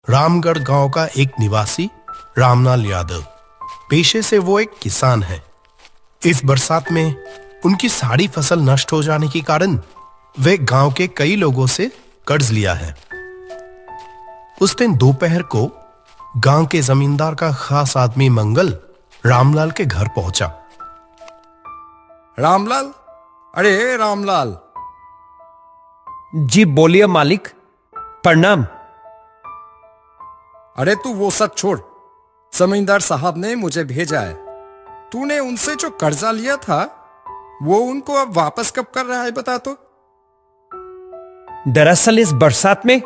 रामगढ़ गांव का एक निवासी रामलाल यादव, पेशे से वो एक किसान है। इस बरसात में उनकी सारी फसल नष्ट हो जाने के कारण वे गांव के कई लोगों से कर्ज लिया है। उस दिन दोपहर को गांव के जमींदार का खास आदमी मंगल रामलाल के घर पहुंचा। रामलाल, अरे रामलाल। जी बोलिए मालिक, प्रणाम। अरे तू वो सब छोड़, जमींदार साहब ने मुझे भेजा है। तूने उनसे जो कर्जा लिया था वो उनको अब वापस कब कर रहा है, बता तो। दरअसल इस बरसात में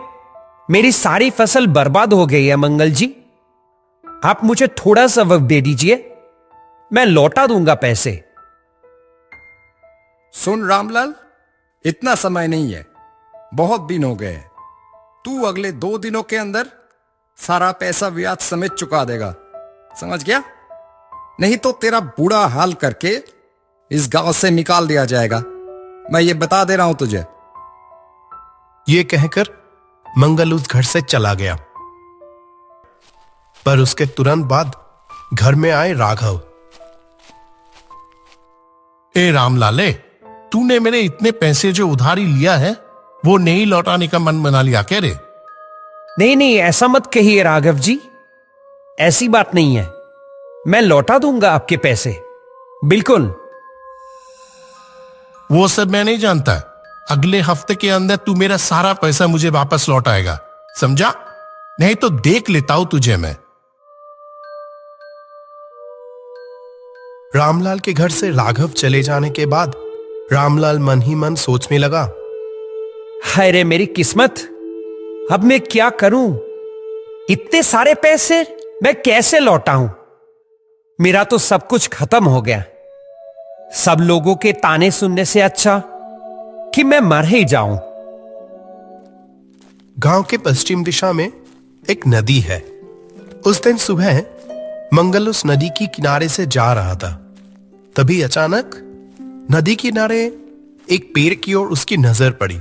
मेरी सारी फसल बर्बाद हो गई है मंगल जी। आप मुझे थोड़ा सा वक्त दे दीजिए, मैं लौटा दूंगा पैसे। सुन रामलाल, इतना समय नहीं है, बहुत दिन हो गए। तू अगले 2 दिनों के अंदर सारा पैसा ब्याज समेत चुका देगा, समझ गया? नहीं तो तेरा बुरा हाल करके इस गांव से निकाल दिया जाएगा, मैं ये बता दे रहा हूं तुझे। ये कहकर मंगल उस घर से चला गया। पर उसके तुरंत बाद घर में आए राघव। ए रामलाले, तूने मेरे इतने पैसे जो उधारी लिया है वो नहीं लौटाने का मन बना लिया क्या रे? नहीं नहीं, ऐसा मत कहिए राघव जी, ऐसी बात नहीं है। मैं लौटा दूंगा आपके पैसे, बिल्कुल। वो सब मैं नहीं जानता। अगले हफ्ते के अंदर तू मेरा सारा पैसा मुझे वापस लौटाएगा, समझा? नहीं तो देख लेता हूं तुझे मैं। रामलाल के घर से राघव चले जाने के बाद रामलाल मन ही मन सोचने लगा, हाय रे मेरी किस्मत, अब मैं क्या करूं? इतने सारे पैसे मैं कैसे लौटाऊं? मेरा तो सब कुछ खत्म हो गया। सब लोगों के ताने सुनने से अच्छा कि मैं मर ही जाऊं। गांव के पश्चिम दिशा में एक नदी है। उस दिन सुबह मंगल उस नदी की किनारे से जा रहा था। तभी अचानक नदी किनारे एक पेड़ की ओर उसकी नजर पड़ी।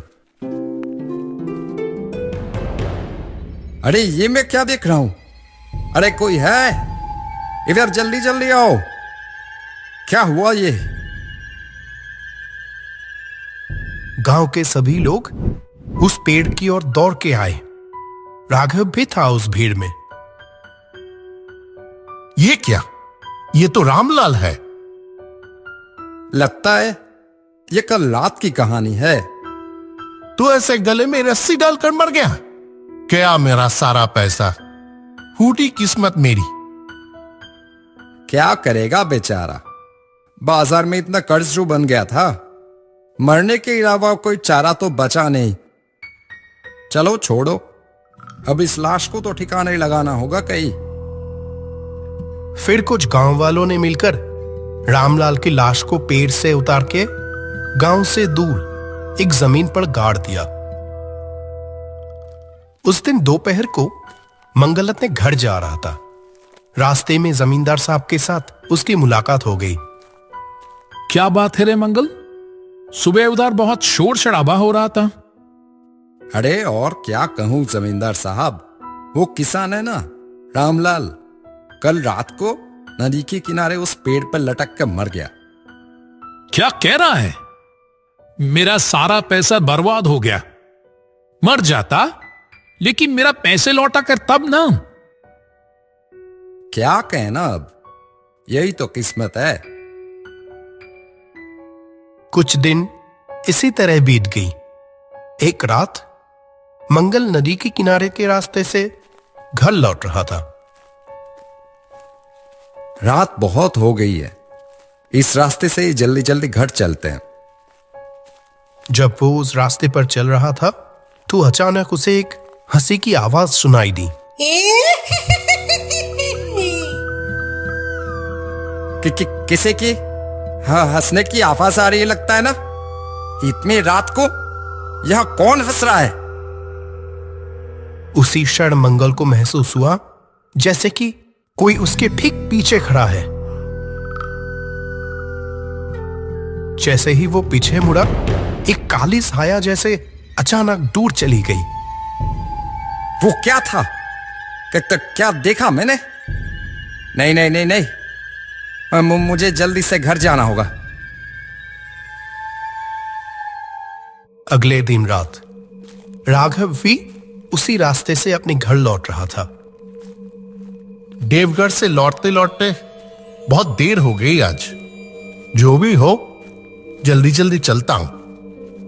अरे ये मैं क्या देख रहा हूं? अरे कोई है? इधर जल्दी जल्दी आओ। क्या हुआ ये? गांव के सभी लोग उस पेड़ की ओर दौड़ के आए। राघव भी था उस भीड़ में। ये क्या? ये तो रामलाल है। लगता है ये कल रात की कहानी है। तू ऐसे गले में रस्सी डालकर मर गया क्या? मेरा सारा पैसा, फूटी किस्मत मेरी। क्या करेगा बेचारा, बाजार में इतना कर्ज जो बन गया था, मरने के अलावा कोई चारा तो बचा नहीं। चलो छोड़ो, अब इस लाश को तो ठिकाने लगाना होगा कहीं। फिर कुछ गांव वालों ने मिलकर रामलाल की लाश को पेड़ से उतार के गांव से दूर एक जमीन पर गाड़ दिया। उस दिन दोपहर को मंगल अपने घर जा रहा था। रास्ते में जमींदार साहब के साथ उसकी मुलाकात हो गई। क्या बात है रे मंगल, सुबह उधर बहुत शोर शराबा हो रहा था। अरे और क्या कहूं जमींदार साहब, वो किसान है ना रामलाल, कल रात को नदी के किनारे उस पेड़ पर लटक कर मर गया। क्या कह रहा है? मेरा सारा पैसा बर्बाद हो गया। मर जाता लेकिन मेरा पैसे लौटा कर तब ना। क्या कहना, अब यही तो किस्मत है। कुछ दिन इसी तरह बीत गई। एक रात मंगल नदी के किनारे के रास्ते से घर लौट रहा था। रात बहुत हो गई है, इस रास्ते से जल्दी जल्दी घर चलते हैं। जब वो उस रास्ते पर चल रहा था तो अचानक उसे एक हंसी की आवाज सुनाई दी। किसे की? हाँ, हंसने की आवाज आ रही है लगता है ना। इतनी रात को यहां कौन हंस रहा है? उसी क्षण मंगल को महसूस हुआ जैसे कि कोई उसके ठीक पीछे खड़ा है। जैसे ही वो पीछे मुड़ा, एक काली साया जैसे अचानक दूर चली गई। वो क्या था? क्या देखा मैंने? नहीं नहीं नहीं नहीं, मुझे जल्दी से घर जाना होगा। अगले दिन रात राघव भी उसी रास्ते से अपने घर लौट रहा था। देवगढ़ से लौटते लौटते बहुत देर हो गई आज। जो भी हो, जल्दी जल्दी चलता हूं।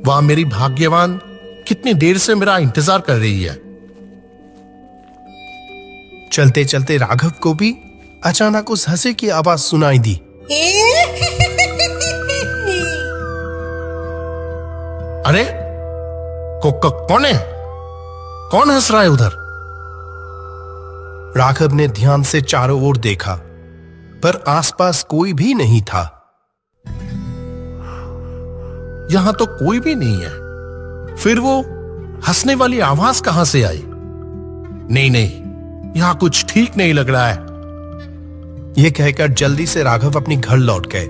वहां मेरी भाग्यवान कितनी देर से मेरा इंतजार कर रही है। चलते चलते राघव को भी अचानक उस हंसी की आवाज सुनाई दी। अरे कौन है? कौन हंस रहा है उधर? राघव ने ध्यान से चारों ओर देखा, पर आसपास कोई भी नहीं था। यहां तो कोई भी नहीं है। फिर वो हंसने वाली आवाज कहां से आई? नहीं नहीं, यहां कुछ ठीक नहीं लग रहा है। यह कहकर जल्दी से राघव अपने घर लौट गए।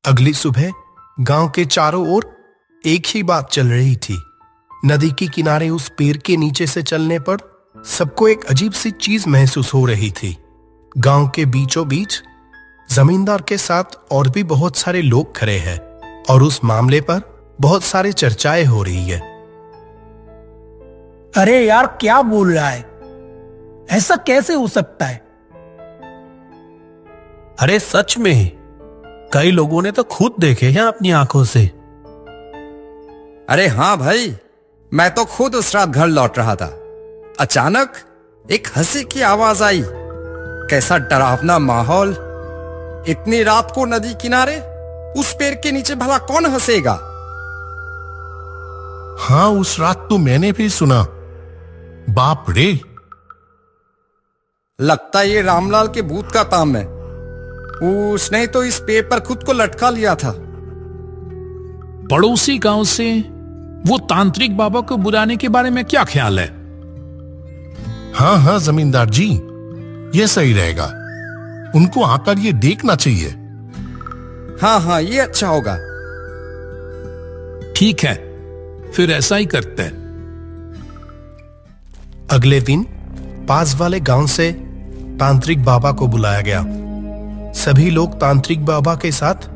अगली सुबह गांव के चारों ओर एक ही बात चल रही थी। नदी के किनारे उस पेड़ के नीचे से चलने पर सबको एक अजीब सी चीज महसूस हो रही थी। गांव के बीचों बीच जमींदार के साथ और भी बहुत सारे लोग खड़े हैं और उस मामले पर बहुत सारी चर्चाएं हो रही है। अरे यार, क्या बोल रहा है? ऐसा कैसे हो सकता है? अरे सच में, कई लोगों ने तो खुद देखे हैं अपनी आंखों से। अरे हाँ भाई, मैं तो खुद उस रात घर लौट रहा था। अचानक एक हंसी की आवाज आई। कैसा डरावना माहौल। इतनी रात को नदी किनारे उस पेड़ के नीचे भला कौन हंसेगा? हाँ, उस रात तो मैंने भी सुना। बाप रे, लगता ये रामलाल के भूत का काम है। उसने तो इस पेड़ पर खुद को लटका लिया था। पड़ोसी गांव से वो तांत्रिक बाबा को बुलाने के बारे में क्या ख्याल है? हाँ हाँ जमींदार जी, ये सही रहेगा। उनको आकर ये देखना चाहिए। हाँ हाँ, ये अच्छा होगा। ठीक है, फिर ऐसा ही करते हैं। अगले दिन पास वाले गांव से तांत्रिक बाबा को बुलाया गया। सभी लोग तांत्रिक बाबा के साथ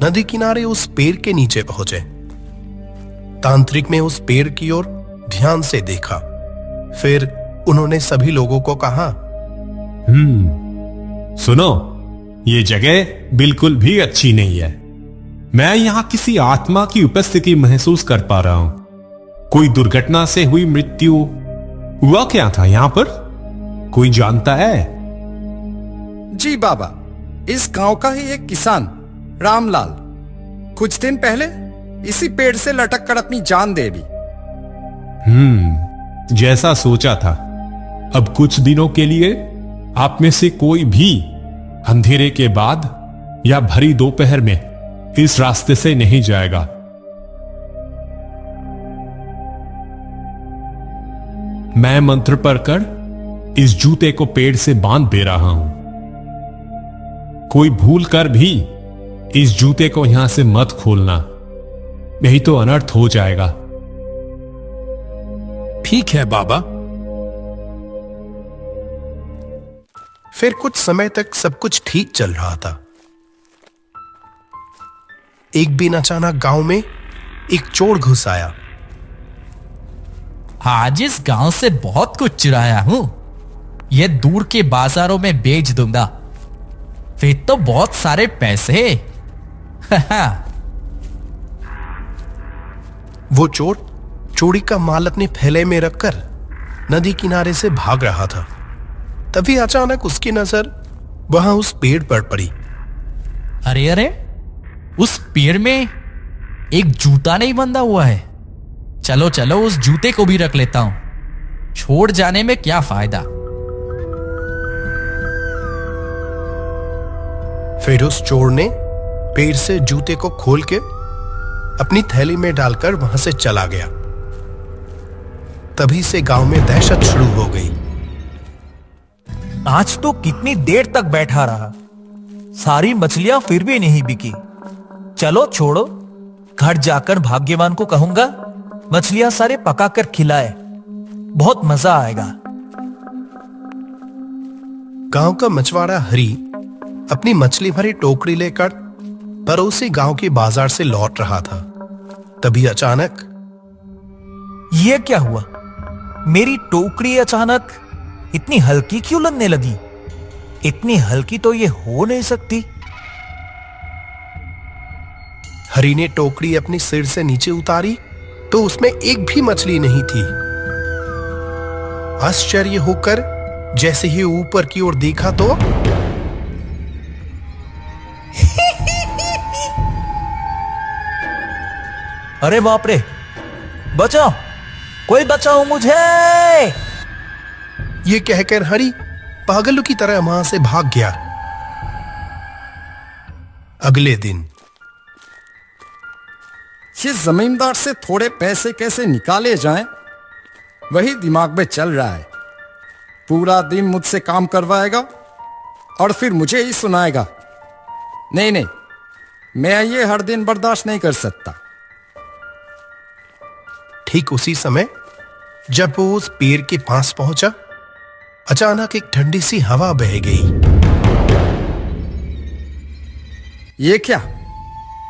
नदी किनारे उस पेड़ के नीचे पहुंचे। तांत्रिक ने उस पेड़ की ओर ध्यान से देखा। फिर उन्होंने सभी लोगों को कहा, सुनो, ये जगह बिल्कुल भी अच्छी नहीं है। मैं यहां किसी आत्मा की उपस्थिति महसूस कर पा रहा हूं। कोई दुर्घटना से हुई मृत्यु हुआ क्या था यहां पर? कोई जानता है? जी बाबा, इस गांव का ही एक किसान रामलाल कुछ दिन पहले इसी पेड़ से लटक कर अपनी जान दे दी। जैसा सोचा था। अब कुछ दिनों के लिए आप में से कोई भी अंधेरे के बाद या भरी दोपहर में इस रास्ते से नहीं जाएगा। मैं मंत्र पढ़कर इस जूते को पेड़ से बांध दे रहा हूं। कोई भूल कर भी इस जूते को यहां से मत खोलना, नहीं तो अनर्थ हो जाएगा। ठीक है बाबा। फिर कुछ समय तक सब कुछ ठीक चल रहा था। एक दिन अचानक गांव में एक चोर घुस आया। आज इस गांव से बहुत कुछ चुराया हूं, ये दूर के बाजारों में बेच दूंगा, फिर तो बहुत सारे पैसे। वो चोर चोरी का माल अपने थैले में रखकर नदी किनारे से भाग रहा था। तभी अचानक उसकी नजर वहां उस पेड़ पर पड़ी। अरे अरे, उस पेड़ में एक जूता नहीं बंधा हुआ है। चलो चलो, उस जूते को भी रख लेता हूं, छोड़ जाने में क्या फायदा। फिर उस चोर ने पेड़ से जूते को खोल के अपनी थैली में डालकर वहां से चला गया। तभी से गांव में दहशत शुरू हो गई। आज तो कितनी देर तक बैठा रहा, सारी मछलियां फिर भी नहीं बिकी। चलो छोड़ो, घर जाकर भाग्यवान को कहूंगा मछलियां सारे पकाकर खिलाए। बहुत मजा आएगा। गांव का मछुआरा हरी अपनी मछली भरी टोकरी लेकर पड़ोसी गांव के बाजार से लौट रहा था। तभी अचानक ये क्या हुआ? मेरी टोकरी अचानक इतनी हल्की क्यों लगने लगी? इतनी हल्की तो ये हो नहीं सकती। हरी ने टोकरी अपनी सिर से नीचे उतारी तो उसमें एक भी मछली नहीं थी। आश्चर्य होकर जैसे ही ऊपर की ओर देखा तो अरे बाप रे, बचाओ, कोई बचाओ मुझे। ये कहकर हरी पागलों की तरह वहां से भाग गया। अगले दिन इस जमींदार से थोड़े पैसे कैसे निकाले जाएं, वही दिमाग में चल रहा है। पूरा दिन मुझसे काम करवाएगा और फिर मुझे ही सुनाएगा। नहीं नहीं, मैं ये हर दिन बर्दाश्त नहीं कर सकता। ठीक उसी समय जब वो उस पेड़ के पास पहुंचा, अचानक एक ठंडी सी हवा बह गई। ये क्या,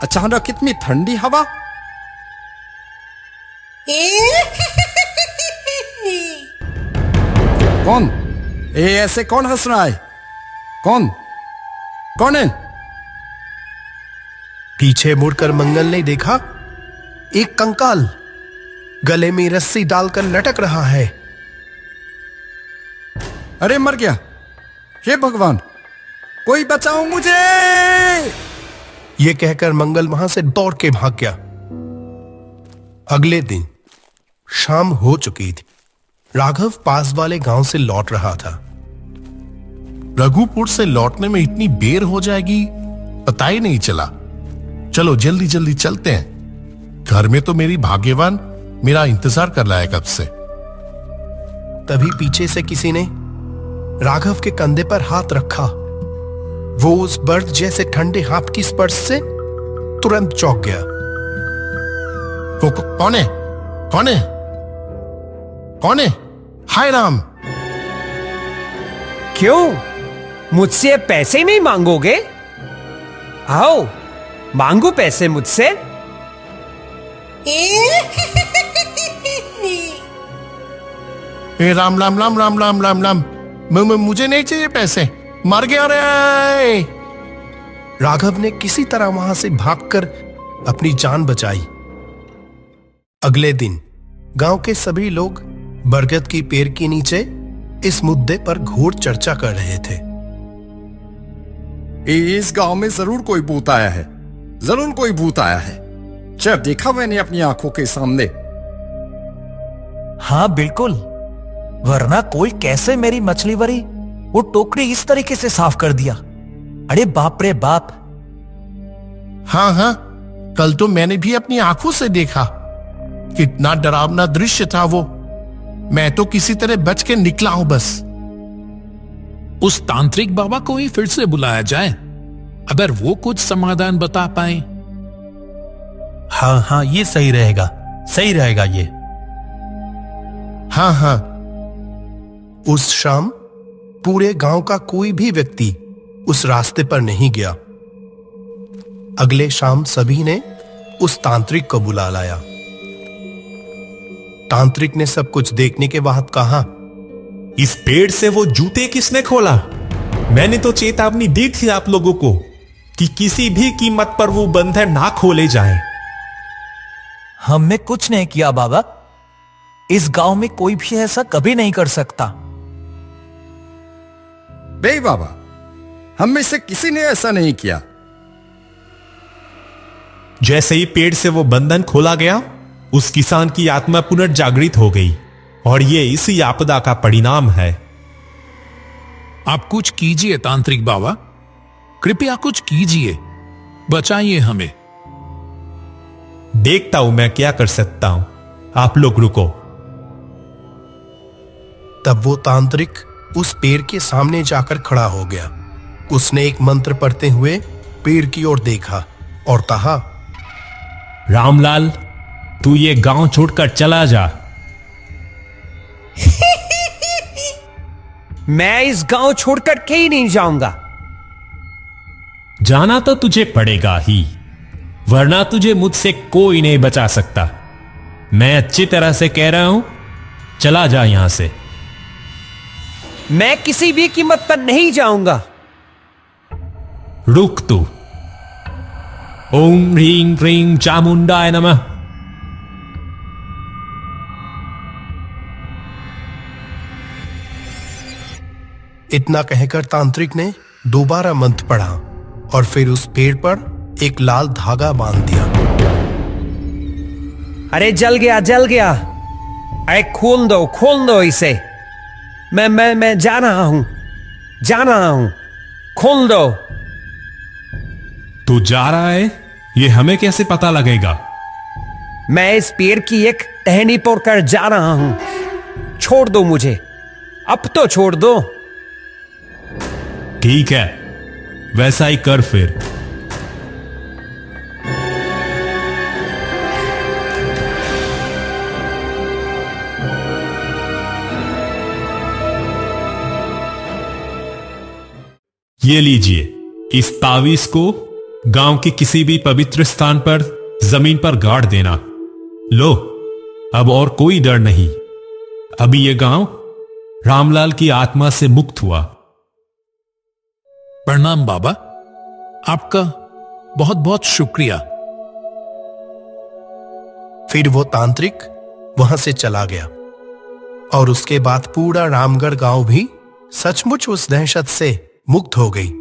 अचानक कितनी ठंडी हवा? कौन? ऐसे कौन हंस रहा है? कौन कौन है? पीछे मुड़कर मंगल ने देखा एक कंकाल गले में रस्सी डालकर लटक रहा है। अरे मर गया, हे भगवान, कोई बचाओ मुझे। यह कहकर मंगल वहां से दौड़ के भाग गया। अगले दिन शाम हो चुकी थी। राघव पास वाले गांव से लौट रहा था। रघुपुर से लौटने में इतनी देर हो जाएगी पता ही नहीं चला। चलो जल्दी जल्दी चलते हैं, घर में तो मेरी भाग्यवान मेरा इंतजार कर रहा है कब से। तभी पीछे से किसी ने राघव के कंधे पर हाथ रखा। वो उस बर्फ जैसे ठंडे हाथ की स्पर्श से तुरंत चौंक गया। कौन है? कौन है? कौन है? हाय राम! क्यों, मुझसे पैसे नहीं मांगोगे? आओ, मांगो पैसे मुझसे। ए राम राम राम राम राम राम राम, मुझे नहीं चाहिए पैसे, मर गया रे। राघव ने किसी तरह वहां से भागकर अपनी जान बचाई। अगले दिन गांव के सभी लोग बरगद की पेड़ के नीचे इस मुद्दे पर घोर चर्चा कर रहे थे। इस गांव में जरूर कोई भूत आया है, जरूर कोई भूत आया है। जब देखा मैंने अपनी आंखों के सामने। हाँ बिल्कुल, वरना कोई कैसे मेरी मछली भरी वो टोकरी इस तरीके से साफ कर दिया? अरे बाप रे बाप। हाँ हाँ, कल तो मैंने भी अपनी आंखों से देखा। कितना डरावना दृश्य था वो। मैं तो किसी तरह बच के निकला हूं बस। उस तांत्रिक बाबा को ही फिर से बुलाया जाए, अगर वो कुछ समाधान बता पाए। हाँ हाँ, ये सही रहेगा, सही रहेगा ये। हाँ हाँ। उस शाम पूरे गांव का कोई भी व्यक्ति उस रास्ते पर नहीं गया। अगले शाम सभी ने उस तांत्रिक को बुला लाया। तांत्रिक ने सब कुछ देखने के बाद कहा, इस पेड़ से वो जूते किसने खोला? मैंने तो चेतावनी दी थी आप लोगों को कि किसी भी कीमत पर वो बंधन ना खोले जाएं। हमने कुछ नहीं किया बाबा। इस गांव में कोई भी ऐसा कभी नहीं कर सकता। बे बाबा, हम में से किसी ने ऐसा नहीं किया। जैसे ही पेड़ से वो बंधन खोला गया, उस किसान की आत्मा पुनर्जागृत हो गई और ये इसी आपदा का परिणाम है। आप कुछ कीजिए तांत्रिक बाबा, कृपया कुछ कीजिए, बचाइए हमें। देखता हूं मैं क्या कर सकता हूं, आप लोग रुको। तब वो तांत्रिक उस पेड़ के सामने जाकर खड़ा हो गया। उसने एक मंत्र पढ़ते हुए पेड़ की ओर देखा और कहा, रामलाल, तू ये गांव छोड़कर चला जा। मैं इस गांव छोड़कर कहीं नहीं जाऊंगा। जाना तो तुझे पड़ेगा ही, वरना तुझे मुझसे कोई नहीं बचा सकता। मैं अच्छी तरह से कह रहा हूं, चला जा यहां से। मैं किसी भी कीमत पर नहीं जाऊंगा। रुक तू। ओम ह्रीं क्रीं चामुंडाय नमः। इतना कहकर तांत्रिक ने दोबारा मंत्र पढ़ा और फिर उस पेड़ पर एक लाल धागा बांध दिया। अरे जल गया। अरे खोल दो इसे। मैं जा रहा हूं। खोल दो। तू जा रहा है, ये हमें कैसे पता लगेगा? मैं इस पेड़ की एक टहनी तोड़कर जा रहा हूं। छोड़ दो मुझे, अब तो छोड़ दो। ठीक है, वैसा ही कर फिर। ये लीजिए, इस तावीज को गांव के किसी भी पवित्र स्थान पर जमीन पर गाड़ देना। लो, अब और कोई डर नहीं। अभी यह गांव रामलाल की आत्मा से मुक्त हुआ। प्रणाम बाबा, आपका बहुत बहुत शुक्रिया। फिर वो तांत्रिक वहां से चला गया और उसके बाद पूरा रामगढ़ गांव भी सचमुच उस दहशत से मुक्त हो गई।